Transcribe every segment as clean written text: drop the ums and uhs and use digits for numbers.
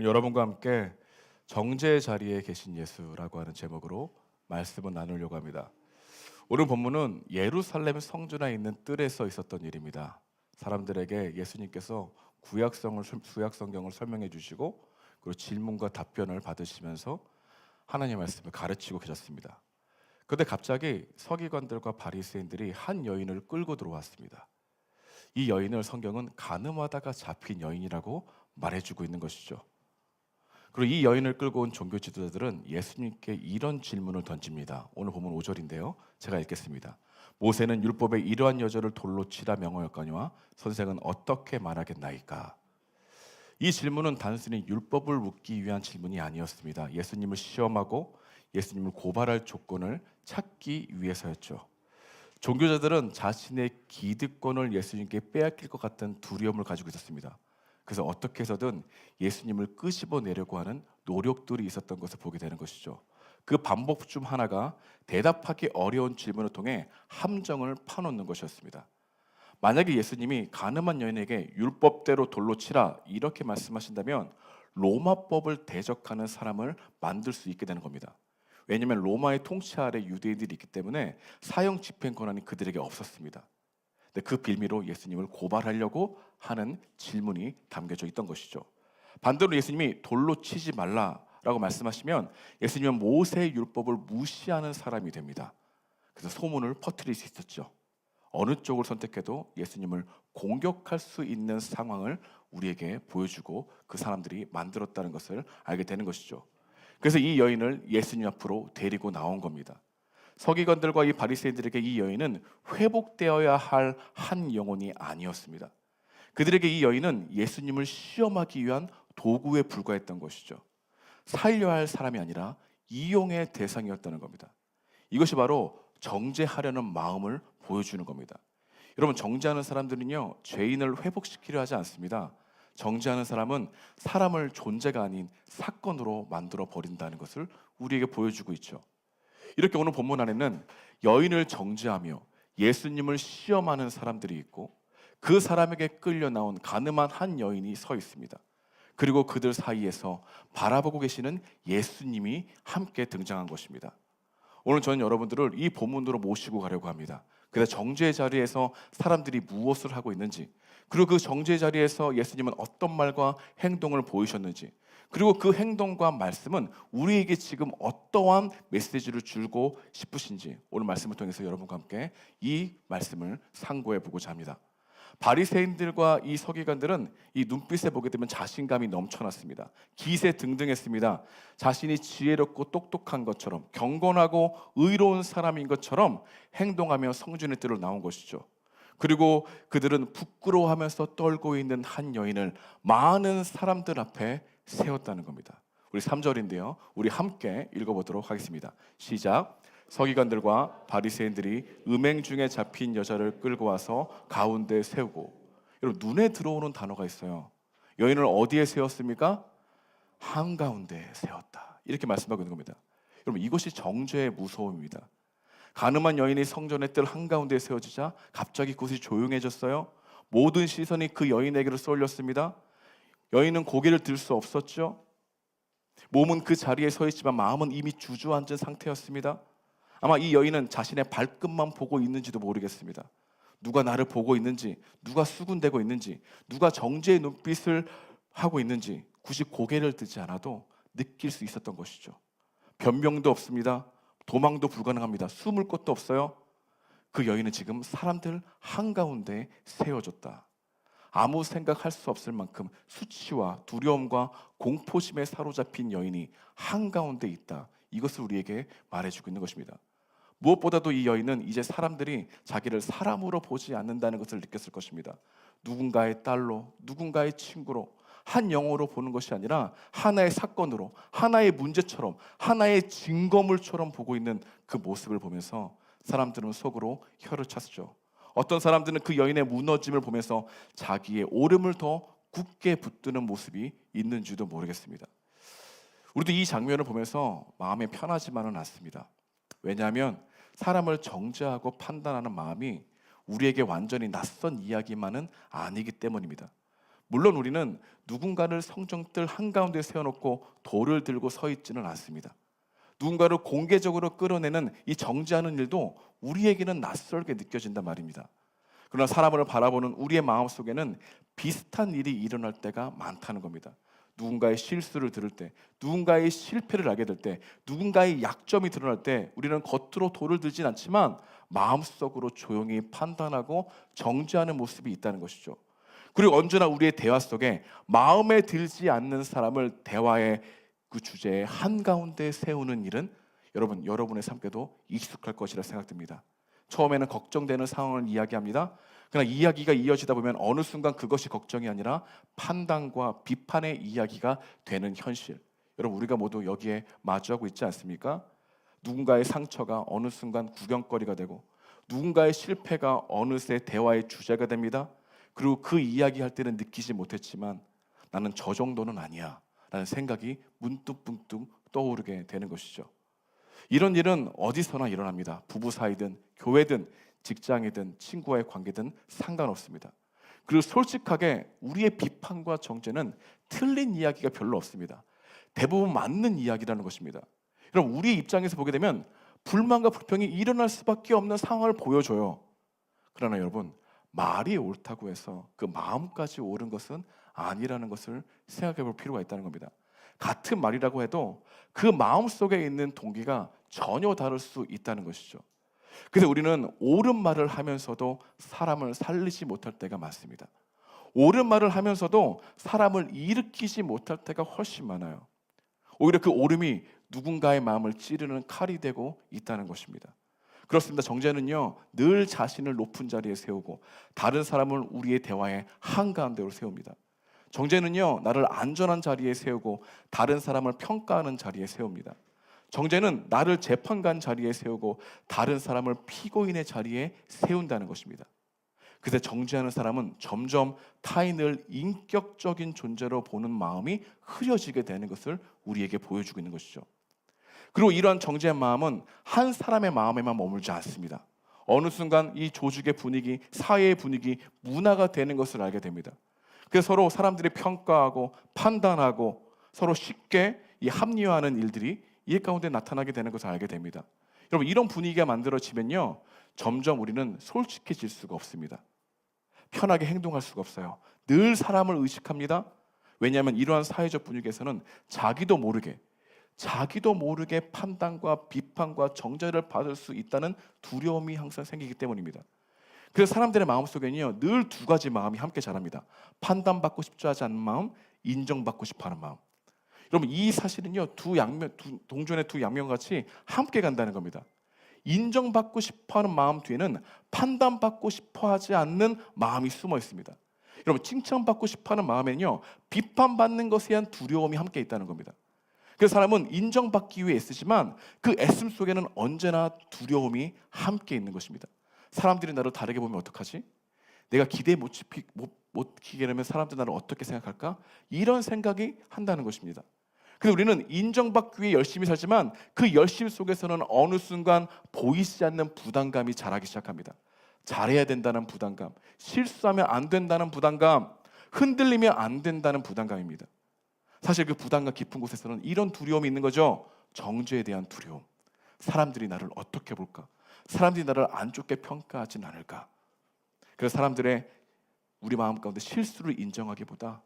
오늘 여러분과 함께 정죄의 자리에 계신 예수라고 하는 제목으로 말씀을 나누려고 합니다. 오늘 본문은 예루살렘 성전에 있는 뜰에 써 있었던 일입니다. 사람들에게 예수님께서 구약 성경을 설명해 주시고 그리고 질문과 답변을 받으시면서 하나님의 말씀을 가르치고 계셨습니다. 그런데 갑자기 서기관들과 바리새인들이 한 여인을 끌고 들어왔습니다. 이 여인을 성경은 간음하다가 잡힌 여인이라고 말해주고 있는 것이죠. 그리고 이 여인을 끌고 온 종교 지도자들은 예수님께 이런 질문을 던집니다. 오늘 보면 5절인데요. 제가 읽겠습니다. 모세는 율법에 이러한 여자를 돌로 치라 명하였거니와 선생은 어떻게 말하겠나이까? 이 질문은 단순히 율법을 묻기 위한 질문이 아니었습니다. 예수님을 시험하고 예수님을 고발할 조건을 찾기 위해서였죠. 종교자들은 자신의 기득권을 예수님께 빼앗길 것 같은 두려움을 가지고 있었습니다. 그래서 어떻게 해서든 예수님을 끄집어내려고 하는 노력들이 있었던 것을 보게 되는 것이죠. 그 방법 중 하나가 대답하기 어려운 질문을 통해 함정을 파놓는 것이었습니다. 만약에 예수님이 간음한 여인에게 율법대로 돌로 치라 이렇게 말씀하신다면 로마법을 대적하는 사람을 만들 수 있게 되는 겁니다. 왜냐하면 로마의 통치 아래 유대인들이 있기 때문에 사형 집행 권한이 그들에게 없었습니다. 근데 그 빌미로 예수님을 고발하려고 하는 질문이 담겨져 있던 것이죠. 반대로 예수님이 돌로 치지 말라라고 말씀하시면 예수님은 모세의 율법을 무시하는 사람이 됩니다. 그래서 소문을 퍼뜨릴 수 있었죠. 어느 쪽을 선택해도 예수님을 공격할 수 있는 상황을 우리에게 보여주고 그 사람들이 만들었다는 것을 알게 되는 것이죠. 그래서 이 여인을 예수님 앞으로 데리고 나온 겁니다. 서기관들과 이 바리새인들에게 이 여인은 회복되어야 할 한 영혼이 아니었습니다. 그들에게 이 여인은 예수님을 시험하기 위한 도구에 불과했던 것이죠. 살려야 할 사람이 아니라 이용의 대상이었다는 겁니다. 이것이 바로 정죄하려는 마음을 보여주는 겁니다. 여러분, 정죄하는 사람들은요, 죄인을 회복시키려 하지 않습니다. 정죄하는 사람은 사람을 존재가 아닌 사건으로 만들어 버린다는 것을 우리에게 보여주고 있죠. 이렇게 오늘 본문 안에는 여인을 정죄하며 예수님을 시험하는 사람들이 있고 그 사람에게 끌려 나온 간음한 한 여인이 서 있습니다. 그리고 그들 사이에서 바라보고 계시는 예수님이 함께 등장한 것입니다. 오늘 저는 여러분들을 이 본문으로 모시고 가려고 합니다. 그래서 정죄의 자리에서 사람들이 무엇을 하고 있는지, 그리고 그 정죄의 자리에서 예수님은 어떤 말과 행동을 보이셨는지, 그리고 그 행동과 말씀은 우리에게 지금 어떠한 메시지를 주고 싶으신지 오늘 말씀을 통해서 여러분과 함께 이 말씀을 상고해 보고자 합니다. 바리새인들과 이 서기관들은 이 눈빛에 보게 되면 자신감이 넘쳐났습니다. 기세등등했습니다. 자신이 지혜롭고 똑똑한 것처럼 경건하고 의로운 사람인 것처럼 행동하며 성전의 뜰로 나온 것이죠. 그리고 그들은 부끄러워하면서 떨고 있는 한 여인을 많은 사람들 앞에 세웠다는 겁니다. 우리 3절인데요. 우리 함께 읽어보도록 하겠습니다. 시작. 서기관들과 바리새인들이 음행 중에 잡힌 여자를 끌고 와서 가운데 세우고, 여러분 눈에 들어오는 단어가 있어요. 여인을 어디에 세웠습니까? 한가운데 세웠다. 이렇게 말씀하고 있는 겁니다. 여러분, 이것이 정죄의 무서움입니다. 간음한 여인이 성전의 뜰 한가운데 세워지자 갑자기 그곳이 조용해졌어요. 모든 시선이 그 여인에게로 쏠렸습니다. 여인은 고개를 들 수 없었죠. 몸은 그 자리에 서 있지만 마음은 이미 주저앉은 상태였습니다. 아마 이 여인은 자신의 발끝만 보고 있는지도 모르겠습니다. 누가 나를 보고 있는지, 누가 수군대고 있는지, 누가 정죄의 눈빛을 하고 있는지 굳이 고개를 들지 않아도 느낄 수 있었던 것이죠. 변명도 없습니다. 도망도 불가능합니다. 숨을 곳도 없어요. 그 여인은 지금 사람들 한가운데 세워졌다. 아무 생각할 수 없을 만큼 수치와 두려움과 공포심에 사로잡힌 여인이 한가운데 있다. 이것을 우리에게 말해주고 있는 것입니다. 무엇보다도 이 여인은 이제 사람들이 자기를 사람으로 보지 않는다는 것을 느꼈을 것입니다. 누군가의 딸로, 누군가의 친구로, 한 영혼으로 보는 것이 아니라 하나의 사건으로, 하나의 문제처럼, 하나의 증거물처럼 보고 있는 그 모습을 보면서 사람들은 속으로 혀를 찼죠. 어떤 사람들은 그 여인의 무너짐을 보면서 자기의 오름을 더 굳게 붙드는 모습이 있는지도 모르겠습니다. 우리도 이 장면을 보면서 마음이 편하지만은 않습니다. 왜냐하면 사람을 정죄하고 판단하는 마음이 우리에게 완전히 낯선 이야기만은 아니기 때문입니다. 물론 우리는 누군가를 성전뜰 한가운데 세워놓고 돌을 들고 서 있지는 않습니다. 누군가를 공개적으로 끌어내는 이 정죄하는 일도 우리에게는 낯설게 느껴진단 말입니다. 그러나 사람을 바라보는 우리의 마음속에는 비슷한 일이 일어날 때가 많다는 겁니다. 누군가의 실수를 들을 때, 누군가의 실패를 알게 될 때, 누군가의 약점이 드러날 때 우리는 겉으로 돌을 들진 않지만 마음속으로 조용히 판단하고 정죄하는 모습이 있다는 것이죠. 그리고 언제나 우리의 대화 속에 마음에 들지 않는 사람을 대화의 그 주제의 한가운데 세우는 일은 여러분의 삶께도 익숙할 것이라 생각됩니다. 처음에는 걱정되는 상황을 이야기합니다. 그러나 이야기가 이어지다 보면 어느 순간 그것이 걱정이 아니라 판단과 비판의 이야기가 되는 현실. 여러분, 우리가 모두 여기에 마주하고 있지 않습니까? 누군가의 상처가 어느 순간 구경거리가 되고 누군가의 실패가 어느새 대화의 주제가 됩니다. 그리고 그 이야기할 때는 느끼지 못했지만 나는 저 정도는 아니야 라는 생각이 문득문득 떠오르게 되는 것이죠. 이런 일은 어디서나 일어납니다. 부부 사이든 교회든 직장이든 친구와의 관계든 상관없습니다. 그리고 솔직하게 우리의 비판과 정죄는 틀린 이야기가 별로 없습니다. 대부분 맞는 이야기라는 것입니다. 여러분, 우리 입장에서 보게 되면 불만과 불평이 일어날 수밖에 없는 상황을 보여줘요. 그러나 여러분, 말이 옳다고 해서 그 마음까지 옳은 것은 아니라는 것을 생각해 볼 필요가 있다는 겁니다. 같은 말이라고 해도 그 마음 속에 있는 동기가 전혀 다를 수 있다는 것이죠. 그래서 우리는 옳은 말을 하면서도 사람을 살리지 못할 때가 많습니다. 옳은 말을 하면서도 사람을 일으키지 못할 때가 훨씬 많아요. 오히려 그 옳음이 누군가의 마음을 찌르는 칼이 되고 있다는 것입니다. 그렇습니다. 정죄는요, 늘 자신을 높은 자리에 세우고 다른 사람을 우리의 대화의 한가운데로 세웁니다. 정죄는요, 나를 안전한 자리에 세우고 다른 사람을 평가하는 자리에 세웁니다. 정죄는 나를 재판관 자리에 세우고 다른 사람을 피고인의 자리에 세운다는 것입니다. 그래서 정죄하는 사람은 점점 타인을 인격적인 존재로 보는 마음이 흐려지게 되는 것을 우리에게 보여주고 있는 것이죠. 그리고 이러한 정죄의 마음은 한 사람의 마음에만 머물지 않습니다. 어느 순간 이 조직의 분위기, 사회의 분위기, 문화가 되는 것을 알게 됩니다. 그래서 서로 사람들이 평가하고 판단하고 서로 쉽게 이 합리화하는 일들이 이 가운데 나타나게 되는 것을 알게 됩니다. 여러분, 이런 분위기가 만들어지면요, 점점 우리는 솔직해질 수가 없습니다. 편하게 행동할 수가 없어요. 늘 사람을 의식합니다. 왜냐하면 이러한 사회적 분위기에서는 자기도 모르게 판단과 비판과 정죄를 받을 수 있다는 두려움이 항상 생기기 때문입니다. 그래서 사람들의 마음속에는요, 늘 두 가지 마음이 함께 자랍니다. 판단받고 싶지 않은 마음, 인정받고 싶어하는 마음. 여러분, 이 사실은요, 동전의 두 양면같이 함께 간다는 겁니다. 인정받고 싶어하는 마음 뒤에는 판단받고 싶어하지 않는 마음이 숨어 있습니다. 여러분, 칭찬받고 싶어하는 마음에는요, 비판받는 것에 대한 두려움이 함께 있다는 겁니다. 그래서 사람은 인정받기 위해 애쓰지만 그 애씀 속에는 언제나 두려움이 함께 있는 것입니다. 사람들이 나를 다르게 보면 어떡하지? 내가 기대에 못 지키게 되면 사람들이 나를 어떻게 생각할까? 이런 생각이 한다는 것입니다. 그래서 우리는 인정받기 위해 열심히 살지만 그 열심 속에서는 어느 순간 보이지 않는 부담감이 자라기 시작합니다. 잘해야 된다는 부담감, 실수하면 안 된다는 부담감, 흔들리면 안 된다는 부담감입니다. 사실 그 부담감 깊은 곳에서는 이런 두려움이 있는 거죠. 정죄에 대한 두려움. 사람들이 나를 어떻게 볼까? 사람들이 나를 안 좋게 평가하진 않을까? 그래서 사람들의 우리 마음 가운데 실수를 인정하기보다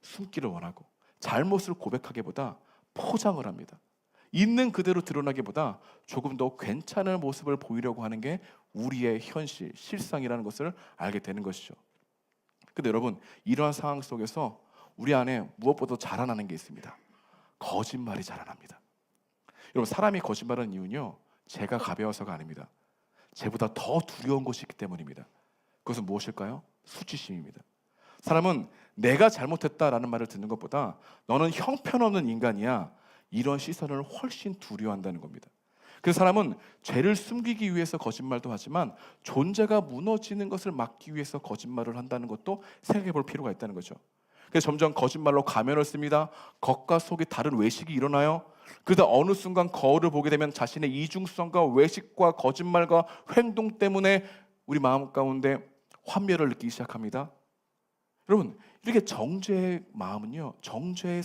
숨기를 원하고 잘못을 고백하기보다 포장을 합니다. 있는 그대로 드러나기보다 조금 더 괜찮은 모습을 보이려고 하는 게 우리의 현실, 실상이라는 것을 알게 되는 것이죠. 근데 여러분, 이러한 상황 속에서 우리 안에 무엇보다 자라나는 게 있습니다. 거짓말이 자라납니다. 여러분, 사람이 거짓말하는 이유는요, 죄가 가벼워서가 아닙니다. 죄보다 더 두려운 것이 있기 때문입니다. 그것은 무엇일까요? 수치심입니다. 사람은 내가 잘못했다라는 말을 듣는 것보다 너는 형편없는 인간이야, 이런 시선을 훨씬 두려워한다는 겁니다. 그래서 사람은 죄를 숨기기 위해서 거짓말도 하지만 존재가 무너지는 것을 막기 위해서 거짓말을 한다는 것도 생각해 볼 필요가 있다는 거죠. 그래서 점점 거짓말로 가면을 씁니다. 겉과 속이 다른 외식이 일어나요. 그러다 어느 순간 거울을 보게 되면 자신의 이중성과 외식과 거짓말과 행동 때문에 우리 마음 가운데 환멸을 느끼기 시작합니다. 여러분, 이렇게 정죄의 마음은요, 정죄의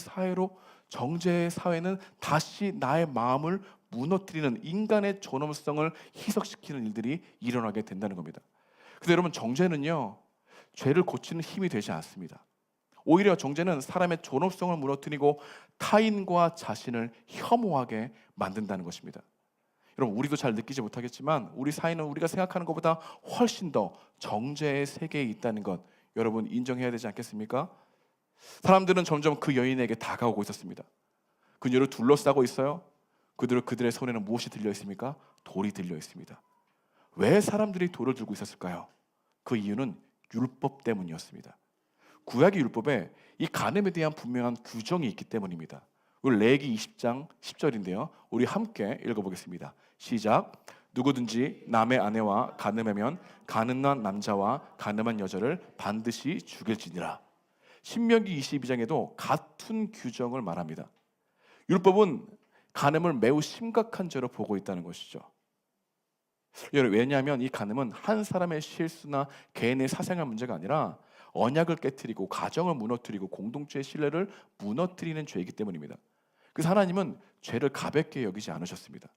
사회는 다시 나의 마음을 무너뜨리는, 인간의 존엄성을 희석시키는 일들이 일어나게 된다는 겁니다. 근데 여러분, 정죄는요, 죄를 고치는 힘이 되지 않습니다. 오히려 정죄는 사람의 존엄성을 무너뜨리고 타인과 자신을 혐오하게 만든다는 것입니다. 여러분, 우리도 잘 느끼지 못하겠지만 우리 사회는 우리가 생각하는 것보다 훨씬 더 정죄의 세계에 있다는 것, 여러분 인정해야 되지 않겠습니까? 사람들은 점점 그 여인에게 다가오고 있었습니다. 그녀를 둘러싸고 있어요. 그들의 손에는 무엇이 들려 있습니까? 돌이 들려 있습니다. 왜 사람들이 돌을 들고 있었을까요? 그 이유는 율법 때문이었습니다. 구약의 율법에 이 간음에 대한 분명한 규정이 있기 때문입니다. 우리 레위기 20장 10절인데요. 우리 함께 읽어보겠습니다. 시작. 누구든지 남의 아내와 간음하면 간음한 남자와 간음한 여자를 반드시 죽일지니라. 신명기 22장에도 같은 규정을 말합니다. 율법은 간음을 매우 심각한 죄로 보고 있다는 것이죠. 왜냐하면 이 간음은 한 사람의 실수나 개인의 사생활 문제가 아니라 언약을 깨트리고 가정을 무너뜨리고 공동체의 신뢰를 무너뜨리는 죄이기 때문입니다. 그래서 하나님은 죄를 가볍게 여기지 않으셨습니다.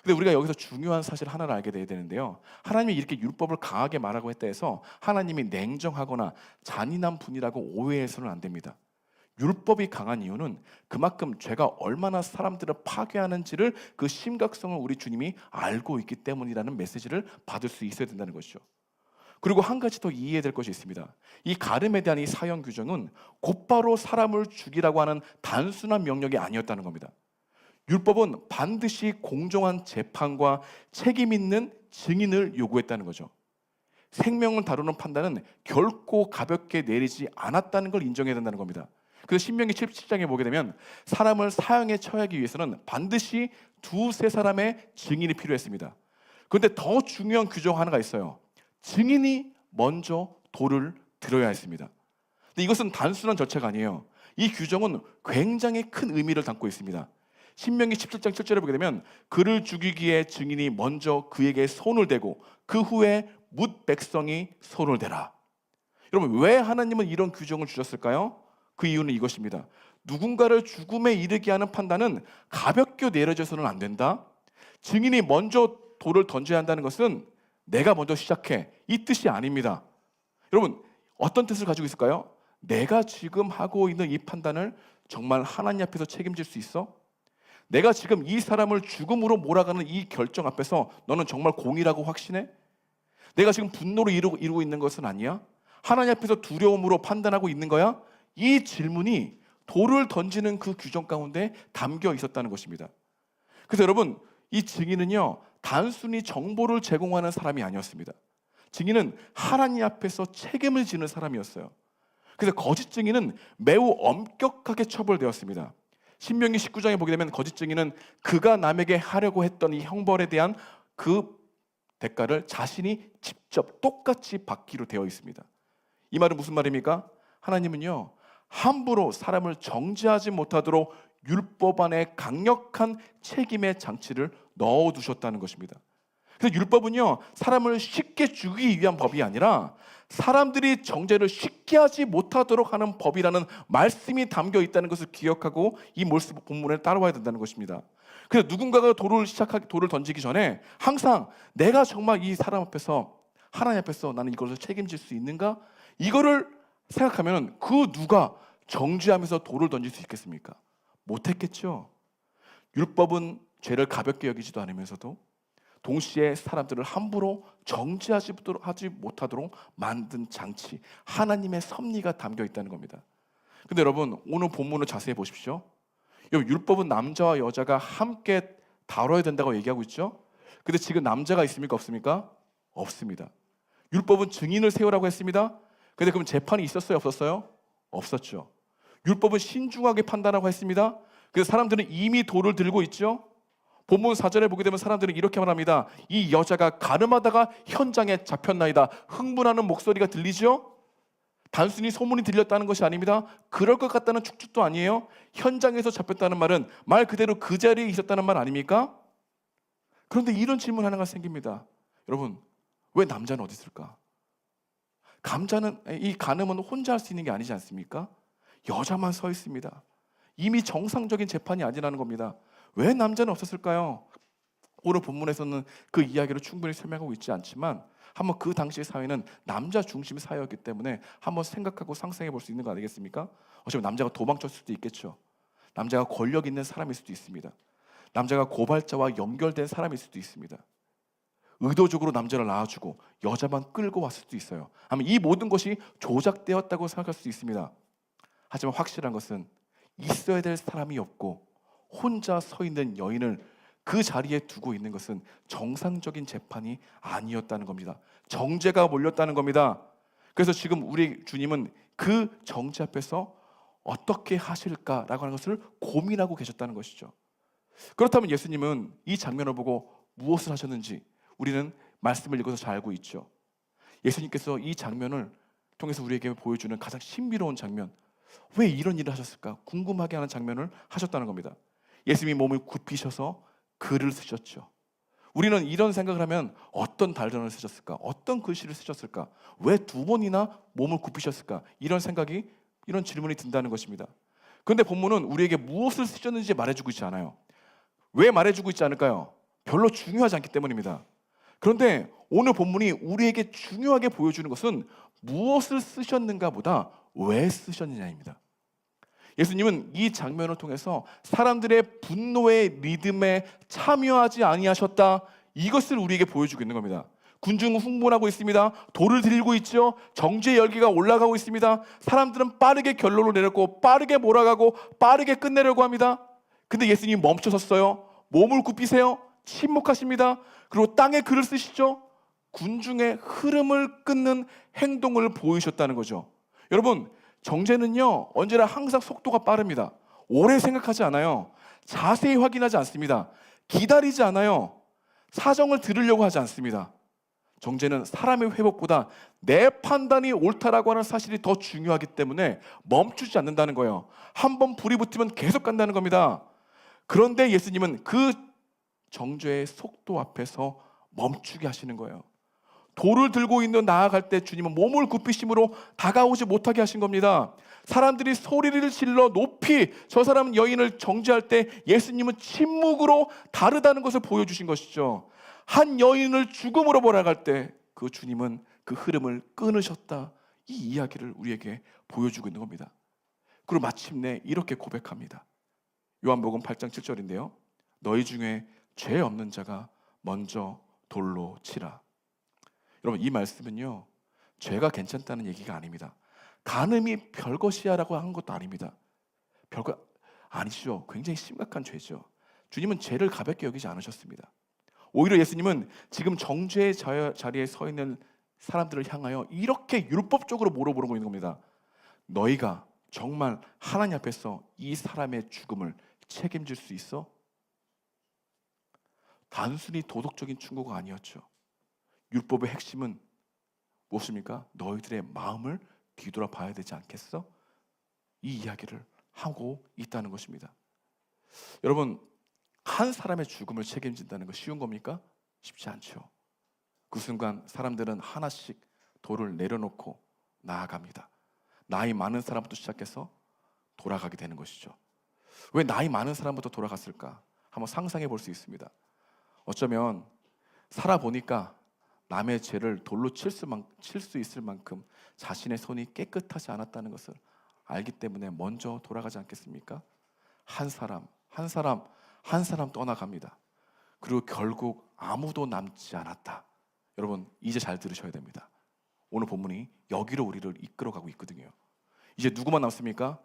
근데 우리가 여기서 중요한 사실 하나를 알게 돼야 되는데요. 하나님이 이렇게 율법을 강하게 말하고 했다 해서 하나님이 냉정하거나 잔인한 분이라고 오해해서는 안 됩니다. 율법이 강한 이유는 그만큼 죄가 얼마나 사람들을 파괴하는지를, 그 심각성을 우리 주님이 알고 있기 때문이라는 메시지를 받을 수 있어야 된다는 것이죠. 그리고 한 가지 더 이해해야 될 것이 있습니다. 이 가늠에 대한 이 사형 규정은 곧바로 사람을 죽이라고 하는 단순한 명령이 아니었다는 겁니다. 율법은 반드시 공정한 재판과 책임 있는 증인을 요구했다는 거죠. 생명을 다루는 판단은 결코 가볍게 내리지 않았다는 걸 인정해야 된다는 겁니다. 그래서 신명기 17장에 보게 되면 사람을 사형에 처하기 위해서는 반드시 두세 사람의 증인이 필요했습니다. 그런데 더 중요한 규정 하나가 있어요. 증인이 먼저 돌을 들어야 했습니다. 근데 이것은 단순한 절차가 아니에요. 이 규정은 굉장히 큰 의미를 담고 있습니다. 신명기 17장 7절에 보게 되면 그를 죽이기에 증인이 먼저 그에게 손을 대고 그 후에 뭇 백성이 손을 대라. 여러분, 왜 하나님은 이런 규정을 주셨을까요? 그 이유는 이것입니다. 누군가를 죽음에 이르게 하는 판단은 가볍게 내려져서는 안 된다. 증인이 먼저 돌을 던져야 한다는 것은 내가 먼저 시작해, 이 뜻이 아닙니다. 여러분, 어떤 뜻을 가지고 있을까요? 내가 지금 하고 있는 이 판단을 정말 하나님 앞에서 책임질 수 있어? 내가 지금 이 사람을 죽음으로 몰아가는 이 결정 앞에서 너는 정말 공의라고 확신해? 내가 지금 분노로 이루고 있는 것은 아니야? 하나님 앞에서 두려움으로 판단하고 있는 거야? 이 질문이 돌을 던지는 그 규정 가운데 담겨 있었다는 것입니다. 그래서 여러분, 이 증인은요, 단순히 정보를 제공하는 사람이 아니었습니다. 증인은 하나님 앞에서 책임을 지는 사람이었어요. 그래서 거짓 증인은 매우 엄격하게 처벌되었습니다. 신명기 19장에 보게 되면 거짓 증인은 그가 남에게 하려고 했던 이 형벌에 대한 그 대가를 자신이 직접 똑같이 받기로 되어 있습니다. 이 말은 무슨 말입니까? 하나님은요, 함부로 사람을 정죄하지 못하도록 율법 안에 강력한 책임의 장치를 넣어두셨다는 것입니다. 그래서 율법은요, 사람을 쉽게 죽이기 위한 법이 아니라 사람들이 정죄를 쉽게 하지 못하도록 하는 법이라는 말씀이 담겨 있다는 것을 기억하고 이 본문에 따라와야 된다는 것입니다. 그래서 누군가가 돌을 던지기 전에 항상 내가 정말 이 사람 앞에서, 하나님 앞에서 나는 이것을 책임질 수 있는가? 이거를 생각하면 그 누가 정죄하면서 돌을 던질 수 있겠습니까? 못했겠죠. 율법은 죄를 가볍게 여기지도 않으면서도 동시에 사람들을 함부로 정죄하지 못하도록 만든 장치, 하나님의 섭리가 담겨 있다는 겁니다. 근데 여러분, 오늘 본문을 자세히 보십시오. 율법은 남자와 여자가 함께 다뤄야 된다고 얘기하고 있죠. 근데 지금 남자가 있습니까? 없습니까? 없습니다. 율법은 증인을 세우라고 했습니다. 근데 그럼 재판이 있었어요? 없었어요? 없었죠. 율법은 신중하게 판단하고 했습니다. 그래서 사람들은 이미 돌을 들고 있죠. 본문 4절에 보게 되면 사람들은 이렇게 말합니다. 이 여자가 가늠하다가 현장에 잡혔나이다. 흥분하는 목소리가 들리죠? 단순히 소문이 들렸다는 것이 아닙니다. 그럴 것 같다는 축축도 아니에요. 현장에서 잡혔다는 말은 말 그대로 그 자리에 있었다는 말 아닙니까? 그런데 이런 질문 하나가 생깁니다. 여러분, 왜 남자는 어디 있을까? 이 간음은 혼자 할 수 있는 게 아니지 않습니까? 여자만 서 있습니다. 이미 정상적인 재판이 아니라는 겁니다. 왜 남자는 없었을까요? 오늘 본문에서는 그 이야기를 충분히 설명하고 있지 않지만 한번 그 당시의 사회는 남자 중심 사회였기 때문에 한번 생각하고 상상해 볼 수 있는 거 아니겠습니까? 어쩌면 남자가 도망쳤을 수도 있겠죠. 남자가 권력 있는 사람일 수도 있습니다. 남자가 고발자와 연결된 사람일 수도 있습니다. 의도적으로 남자를 낳아주고 여자만 끌고 왔을 수도 있어요. 아니면 이 모든 것이 조작되었다고 생각할 수도 있습니다. 하지만 확실한 것은 있어야 될 사람이 없고 혼자 서 있는 여인을 그 자리에 두고 있는 것은 정상적인 재판이 아니었다는 겁니다. 정죄가 몰렸다는 겁니다. 그래서 지금 우리 주님은 그 정죄 앞에서 어떻게 하실까라고 하는 것을 고민하고 계셨다는 것이죠. 그렇다면 예수님은 이 장면을 보고 무엇을 하셨는지 우리는 말씀을 읽어서 잘 알고 있죠. 예수님께서 이 장면을 통해서 우리에게 보여주는 가장 신비로운 장면, 왜 이런 일을 하셨을까 궁금하게 하는 장면을 하셨다는 겁니다. 예수님이 몸을 굽히셔서 글을 쓰셨죠. 우리는 이런 생각을 하면 어떤 단어를 쓰셨을까? 어떤 글씨를 쓰셨을까? 왜 2번이나 몸을 굽히셨을까? 이런 질문이 든다는 것입니다. 그런데 본문은 우리에게 무엇을 쓰셨는지 말해주고 있지 않아요. 왜 말해주고 있지 않을까요? 별로 중요하지 않기 때문입니다. 그런데 오늘 본문이 우리에게 중요하게 보여주는 것은 무엇을 쓰셨는가 보다 왜 쓰셨느냐입니다. 예수님은 이 장면을 통해서 사람들의 분노의 리듬에 참여하지 아니하셨다, 이것을 우리에게 보여주고 있는 겁니다. 군중은 흥분하고 있습니다. 돌을 들고 있죠. 정죄의 열기가 올라가고 있습니다. 사람들은 빠르게 결론을 내렸고 빠르게 몰아가고 빠르게 끝내려고 합니다. 근데 예수님이 멈춰섰어요. 몸을 굽히세요. 침묵하십니다. 그리고 땅에 글을 쓰시죠. 군중의 흐름을 끊는 행동을 보이셨다는 거죠. 여러분, 정죄는요 언제나 항상 속도가 빠릅니다. 오래 생각하지 않아요. 자세히 확인하지 않습니다. 기다리지 않아요. 사정을 들으려고 하지 않습니다. 정죄는 사람의 회복보다 내 판단이 옳다라고 하는 사실이 더 중요하기 때문에 멈추지 않는다는 거예요. 한번 불이 붙으면 계속 간다는 겁니다. 그런데 예수님은 그 정죄의 속도 앞에서 멈추게 하시는 거예요. 돌을 들고 있는 나아갈 때 주님은 몸을 굽히심으로 다가오지 못하게 하신 겁니다. 사람들이 소리를 질러 높이 저 사람 여인을 정죄할 때 예수님은 침묵으로 다르다는 것을 보여주신 것이죠. 한 여인을 죽음으로 몰아갈 때 그 주님은 그 흐름을 끊으셨다, 이 이야기를 우리에게 보여주고 있는 겁니다. 그리고 마침내 이렇게 고백합니다. 요한복음 8장 7절인데요. 너희 중에 죄 없는 자가 먼저 돌로 치라. 여러분, 이 말씀은요 죄가 괜찮다는 얘기가 아닙니다. 간음이 별것이야 라고 한 것도 아닙니다. 별거 아니죠. 굉장히 심각한 죄죠. 주님은 죄를 가볍게 여기지 않으셨습니다. 오히려 예수님은 지금 정죄의 자리에 서 있는 사람들을 향하여 이렇게 율법적으로 물어보고 있는 겁니다. 너희가 정말 하나님 앞에서 이 사람의 죽음을 책임질 수 있어? 단순히 도덕적인 충고가 아니었죠. 율법의 핵심은 무엇입니까? 너희들의 마음을 뒤돌아봐야 되지 않겠어? 이 이야기를 하고 있다는 것입니다. 여러분, 한 사람의 죽음을 책임진다는 거 쉬운 겁니까? 쉽지 않죠. 그 순간 사람들은 하나씩 돌을 내려놓고 나아갑니다. 나이 많은 사람부터 시작해서 돌아가게 되는 것이죠. 왜 나이 많은 사람부터 돌아갔을까? 한번 상상해 볼 수 있습니다. 어쩌면 살아보니까 남의 죄를 돌로 칠 수 있을 만큼 자신의 손이 깨끗하지 않았다는 것을 알기 때문에 먼저 돌아가지 않겠습니까? 한 사람 떠나갑니다. 그리고 결국 아무도 남지 않았다. 여러분, 이제 잘 들으셔야 됩니다. 오늘 본문이 여기로 우리를 이끌어가고 있거든요. 이제 누구만 남습니까?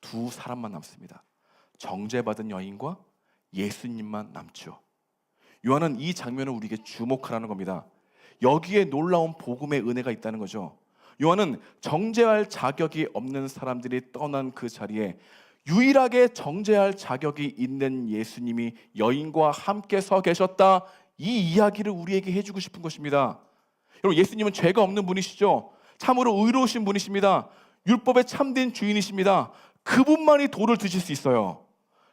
2사람만 남습니다. 정죄받은 여인과 예수님만 남죠. 요한은 이 장면을 우리에게 주목하라는 겁니다. 여기에 놀라운 복음의 은혜가 있다는 거죠. 요한은 정죄할 자격이 없는 사람들이 떠난 그 자리에 유일하게 정죄할 자격이 있는 예수님이 여인과 함께 서 계셨다, 이 이야기를 우리에게 해주고 싶은 것입니다. 여러분, 예수님은 죄가 없는 분이시죠. 참으로 의로우신 분이십니다. 율법의 참된 주인이십니다. 그분만이 돌을 드실 수 있어요.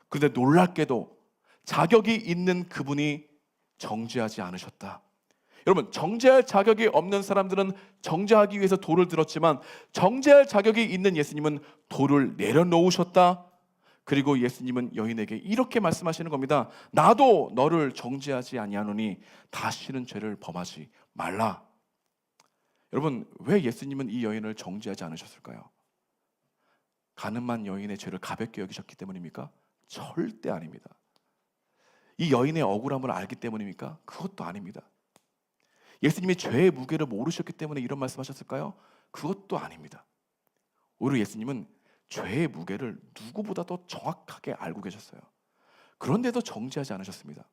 그런데 놀랍게도 자격이 있는 그분이 정죄하지 않으셨다. 여러분, 정죄할 자격이 없는 사람들은 정죄하기 위해서 돌을 들었지만 정죄할 자격이 있는 예수님은 돌을 내려놓으셨다. 그리고 예수님은 여인에게 이렇게 말씀하시는 겁니다. 나도 너를 정죄하지 아니하노니 다시는 죄를 범하지 말라. 여러분, 왜 예수님은 이 여인을 정죄하지 않으셨을까요? 가늠한 여인의 죄를 가볍게 여기셨기 때문입니까? 절대 아닙니다. 이 여인의 억울함을 알기 때문입니까? 그것도 아닙니다. 예수님이 죄의 무게를 모르셨기 때문에 이런 말씀하셨을까요? 그것도 아닙니다. 오히려 예수님은 죄의 무게를 누구보다 더 정확하게 알고 계셨어요. 그런데도 정죄하지 않으셨습니다.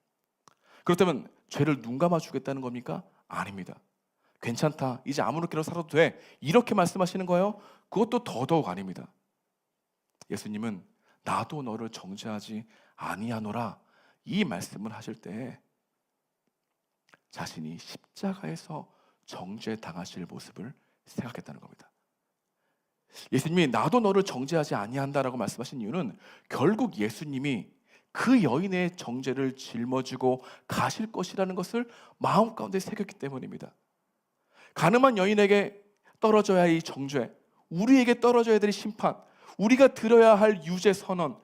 그렇다면 죄를 눈감아 주겠다는 겁니까? 아닙니다. 괜찮다, 이제 아무렇게나 살아도 돼, 이렇게 말씀하시는 거예요? 그것도 더더욱 아닙니다. 예수님은 나도 너를 정죄하지 아니하노라, 이 말씀을 하실 때 자신이 십자가에서 정죄당하실 모습을 생각했다는 겁니다. 예수님이 나도 너를 정죄하지 아니한다라고 말씀하신 이유는 결국 예수님이 그 여인의 정죄를 짊어지고 가실 것이라는 것을 마음 가운데 새겼기 때문입니다. 가늠한 여인에게 떨어져야 할 이 정죄, 우리에게 떨어져야 될 심판, 우리가 들어야 할 유죄 선언,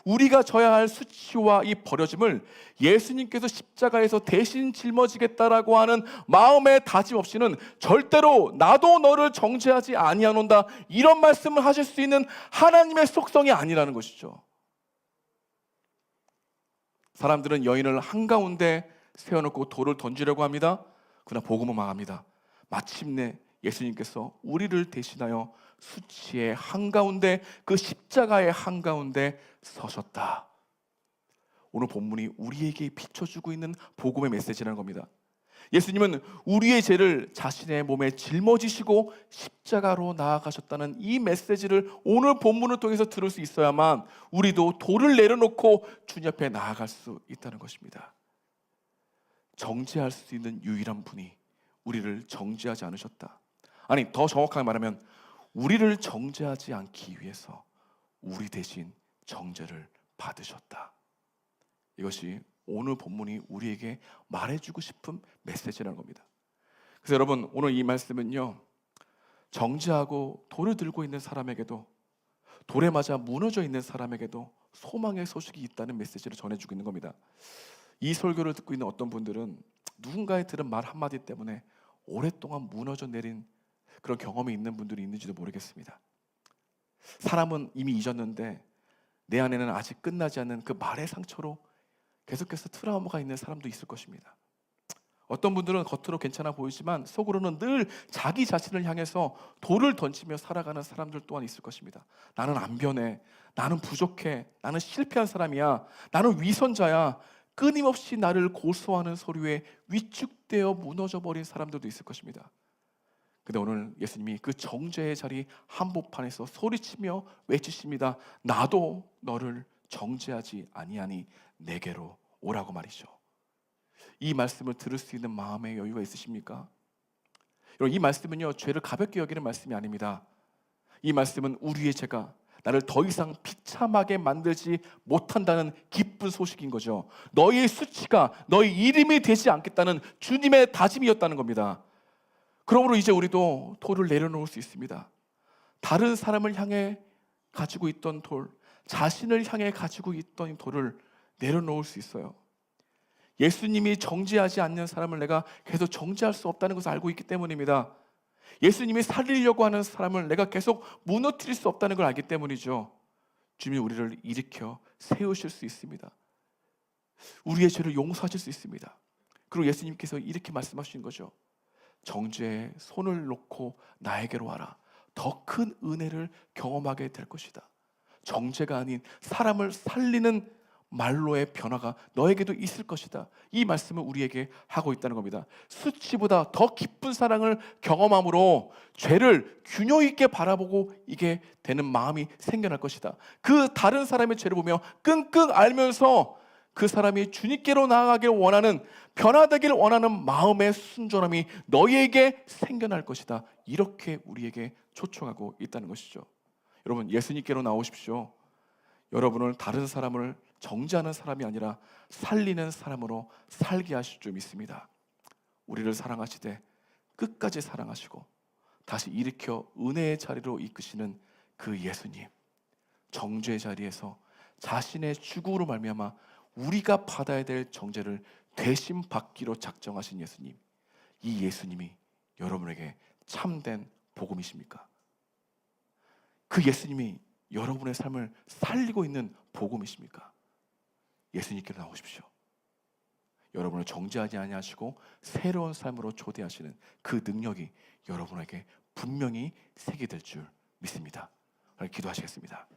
우리가 져야 할 수치와 이 버려짐을 예수님께서 십자가에서 대신 짊어지겠다라고 하는 마음의 다짐 없이는 절대로 나도 너를 정죄하지 아니하노라, 이런 말씀을 하실 수 있는 하나님의 속성이 아니라는 것이죠. 사람들은 여인을 한가운데 세워놓고 돌을 던지려고 합니다. 그러나 복음은 망합니다. 마침내 예수님께서 우리를 대신하여 수치의 한가운데, 그 십자가의 한가운데 서셨다. 오늘 본문이 우리에게 비춰주고 있는 복음의 메시지라는 겁니다. 예수님은 우리의 죄를 자신의 몸에 짊어지시고 십자가로 나아가셨다는 이 메시지를 오늘 본문을 통해서 들을 수 있어야만 우리도 돌을 내려놓고 주님 앞에 나아갈 수 있다는 것입니다. 정죄할 수 있는 유일한 분이 우리를 정죄하지 않으셨다. 아니, 더 정확하게 말하면 우리를 정죄하지 않기 위해서 우리 대신 정죄를 받으셨다. 이것이 오늘 본문이 우리에게 말해주고 싶은 메시지라는 겁니다. 그래서 여러분, 오늘 이 말씀은요, 정죄하고 돌을 들고 있는 사람에게도, 돌에 맞아 무너져 있는 사람에게도 소망의 소식이 있다는 메시지를 전해주고 있는 겁니다. 이 설교를 듣고 있는 어떤 분들은 누군가의 들은 말 한마디 때문에 오랫동안 무너져 내린 그런 경험이 있는 분들이 있는지도 모르겠습니다. 사람은 이미 잊었는데 내 안에는 아직 끝나지 않는 그 말의 상처로 계속해서 트라우마가 있는 사람도 있을 것입니다. 어떤 분들은 겉으로 괜찮아 보이지만 속으로는 늘 자기 자신을 향해서 돌을 던지며 살아가는 사람들 또한 있을 것입니다. 나는 안 변해, 나는 부족해, 나는 실패한 사람이야, 나는 위선자야, 끊임없이 나를 고소하는 소리에 위축되어 무너져 버린 사람들도 있을 것입니다. 근데 오늘 예수님이 그 정죄의 자리 한복판에서 소리치며 외치십니다. 나도 너를 정죄하지 아니하니 내게로 오라고 말이죠. 이 말씀을 들을 수 있는 마음의 여유가 있으십니까? 여러분, 이 말씀은요, 죄를 가볍게 여기는 말씀이 아닙니다. 이 말씀은 우리의 죄가 나를 더 이상 비참하게 만들지 못한다는 기쁜 소식인 거죠. 너희의 수치가 너희 이름이 되지 않겠다는 주님의 다짐이었다는 겁니다. 그러므로 이제 우리도 돌을 내려놓을 수 있습니다. 다른 사람을 향해 가지고 있던 돌, 자신을 향해 가지고 있던 돌을 내려놓을 수 있어요. 예수님이 정죄하지 않는 사람을 내가 계속 정죄할 수 없다는 것을 알고 있기 때문입니다. 예수님이 살리려고 하는 사람을 내가 계속 무너뜨릴 수 없다는 걸 알기 때문이죠. 주님이 우리를 일으켜 세우실 수 있습니다. 우리의 죄를 용서하실 수 있습니다. 그리고 예수님께서 이렇게 말씀하신 거죠. 정죄에 손을 놓고 나에게로 와라. 더 큰 은혜를 경험하게 될 것이다. 정죄가 아닌 사람을 살리는 말로의 변화가 너에게도 있을 것이다. 이 말씀을 우리에게 하고 있다는 겁니다. 수치보다 더 깊은 사랑을 경험함으로 죄를 균형 있게 바라보고 이게 되는 마음이 생겨날 것이다. 그 다른 사람의 죄를 보며 끙끙 앓면서 그 사람이 주님께로 나아가길 원하는, 변화되길 원하는 마음의 순전함이 너희에게 생겨날 것이다. 이렇게 우리에게 초청하고 있다는 것이죠. 여러분, 예수님께로 나오십시오. 여러분을 다른 사람을 정죄하는 사람이 아니라 살리는 사람으로 살게 하실 줄 믿습니다. 우리를 사랑하시되 끝까지 사랑하시고 다시 일으켜 은혜의 자리로 이끄시는 그 예수님, 정죄의 자리에서 자신의 죽음으로 말미암아 우리가 받아야 될 정죄를 대신 받기로 작정하신 예수님, 이 예수님이 여러분에게 참된 복음이십니까? 그 예수님이 여러분의 삶을 살리고 있는 복음이십니까? 예수님께로 나오십시오. 여러분을 정죄하지 아니하시고 새로운 삶으로 초대하시는 그 능력이 여러분에게 분명히 새기될 줄 믿습니다. 오늘 기도하시겠습니다.